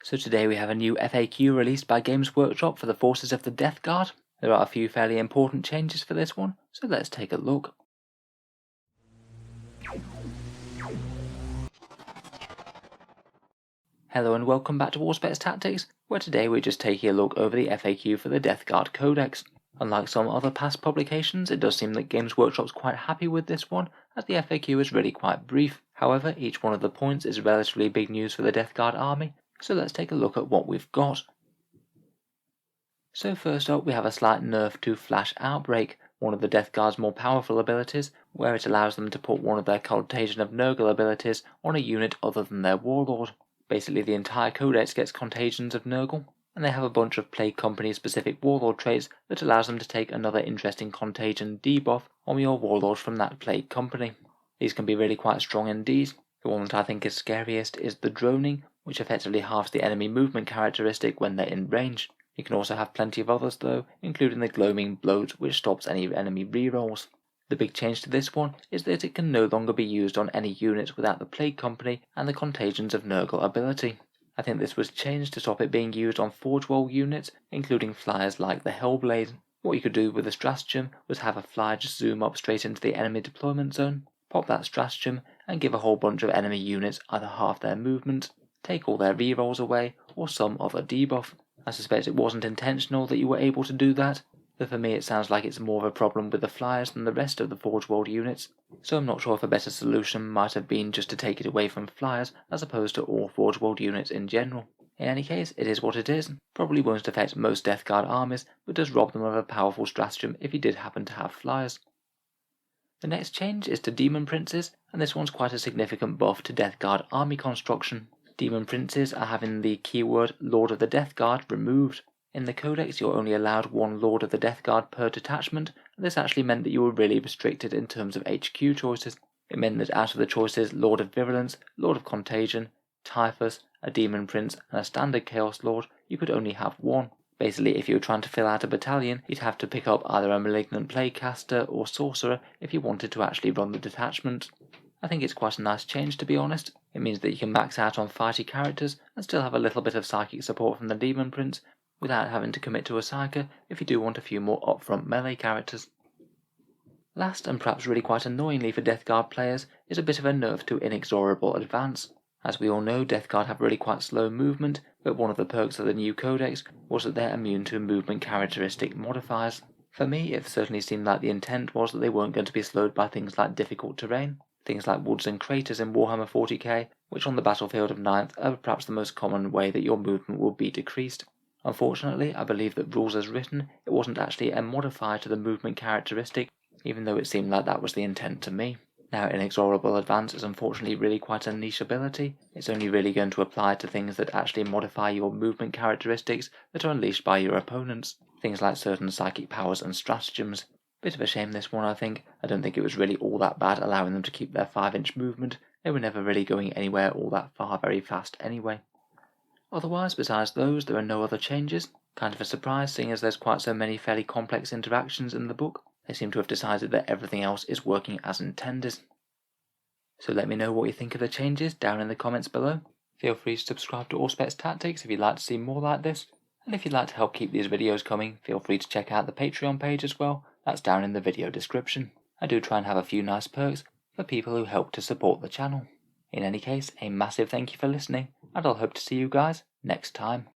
So today we have a new FAQ released by Games Workshop for the Forces of the Death Guard. There are a few fairly important changes for this one, so let's take a look. Hello and welcome back to Auspex Tactics, where today we're just taking a look over the FAQ for the Death Guard Codex. Unlike some other past publications, it does seem that Games Workshop's quite happy with this one, as the FAQ is really quite brief. However, each one of the points is relatively big news for the Death Guard army, so let's take a look at what we've got. So first up we have a slight nerf to Flash Outbreak, one of the Death Guard's more powerful abilities, where it allows them to put one of their Contagion of Nurgle abilities on a unit other than their Warlord. Basically the entire Codex gets Contagions of Nurgle, and they have a bunch of Plague Company specific Warlord traits that allows them to take another interesting Contagion debuff on your Warlord from that Plague Company. These can be really quite strong indeed. The one that I think is scariest is the Droning, which effectively halves the enemy movement characteristic when they're in range. You can also have plenty of others though, including the Gloaming Bloat, which stops any enemy rerolls. The big change to this one is that it can no longer be used on any units without the Plague Company and the Contagions of Nurgle ability. I think this was changed to stop it being used on Forge Roll units, including flyers like the Hellblade. What you could do with the Stratagem was have a flyer just zoom up straight into the enemy deployment zone, pop that Stratagem, and give a whole bunch of enemy units either half their movement, take all their rerolls away, or some other debuff. I suspect it wasn't intentional that you were able to do that, but for me it sounds like it's more of a problem with the flyers than the rest of the Forge World units, so I'm not sure if a better solution might have been just to take it away from flyers as opposed to all Forge World units in general. In any case, it is what it is. Probably won't affect most Death Guard armies, but does rob them of a powerful stratagem if you did happen to have flyers. The next change is to Demon Princes, and this one's quite a significant buff to Death Guard army construction. Demon Princes are having the keyword Lord of the Death Guard removed. In the Codex you're only allowed one Lord of the Death Guard per detachment, and this actually meant that you were really restricted in terms of HQ choices. It meant that out of the choices Lord of Virulence, Lord of Contagion, Typhus, a Demon Prince and a Standard Chaos Lord, you could only have one. Basically, if you were trying to fill out a battalion, you'd have to pick up either a Malignant Plaguecaster or Sorcerer if you wanted to actually run the detachment. I think it's quite a nice change, to be honest. It means that you can max out on fighty characters and still have a little bit of psychic support from the Demon Prince without having to commit to a Psyker if you do want a few more upfront melee characters. Last, and perhaps really quite annoyingly for Death Guard players, is a bit of a nerf to Inexorable Advance. As we all know, Death Guard have really quite slow movement, but one of the perks of the new Codex was that they're immune to movement characteristic modifiers. For me, it certainly seemed like the intent was that they weren't going to be slowed by things like difficult terrain, things like woods and craters in Warhammer 40k, which on the battlefield of 9th are perhaps the most common way that your movement will be decreased. Unfortunately, I believe that rules as written, it wasn't actually a modifier to the movement characteristic, even though it seemed like that was the intent to me. Now, Inexorable Advance is unfortunately really quite a niche ability. It's only really going to apply to things that actually modify your movement characteristics that are unleashed by your opponents, things like certain psychic powers and stratagems. Bit of a shame this one, I think. I don't think it was really all that bad allowing them to keep their 5-inch movement. They were never really going anywhere all that far very fast anyway. Otherwise, besides those, there are no other changes. Kind of a surprise, seeing as there's quite so many fairly complex interactions in the book. They seem to have decided that everything else is working as intended. So let me know what you think of the changes down in the comments below. Feel free to subscribe to Auspex Tactics if you'd like to see more like this. And if you'd like to help keep these videos coming, feel free to check out the Patreon page as well. That's down in the video description. I do try and have a few nice perks for people who help to support the channel. In any case, a massive thank you for listening, and I'll hope to see you guys next time.